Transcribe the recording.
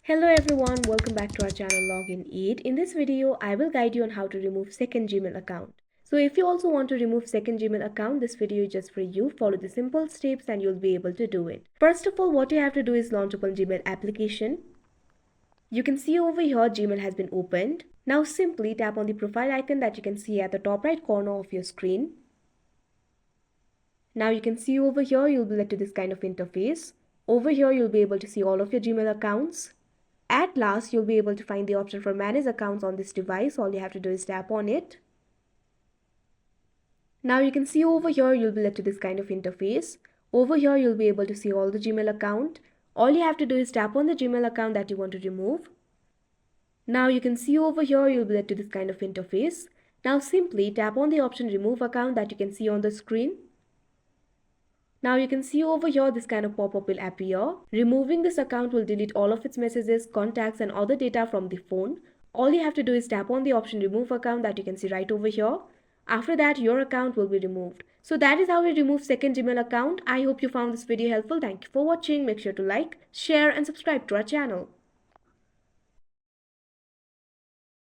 Hello everyone, welcome back to our channel Login 8. In this video, I will guide you on how to remove second Gmail account. So if you also want to remove second Gmail account, this video is just for you. Follow the simple steps and you'll be able to do it. First of all, what you have to do is launch open Gmail application. You can see over here Gmail has been opened. Now simply tap on the profile icon that you can see at the top right corner of your screen. Now you can see over here you'll be led to this kind of interface. Over here you'll be able to see all of your Gmail accounts. At last, you'll be able to find the option for manage accounts on this device. All you have to do is tap on it. Now you can see over here, you'll be led to this kind of interface. Over here, you'll be able to see all the Gmail account. All you have to do is tap on the Gmail account that you want to remove. Now you can see over here, you'll be led to this kind of interface. Now simply tap on the option remove account that you can see on the screen. Now you can see over here this kind of pop-up will appear. Removing this account will delete all of its messages, contacts and other data from the phone. All you have to do is tap on the option remove account that you can see right over here. After that, your account will be removed. So that is how we remove second Gmail account. I hope you found this video helpful. Thank you for watching. Make sure to like, share and subscribe to our channel.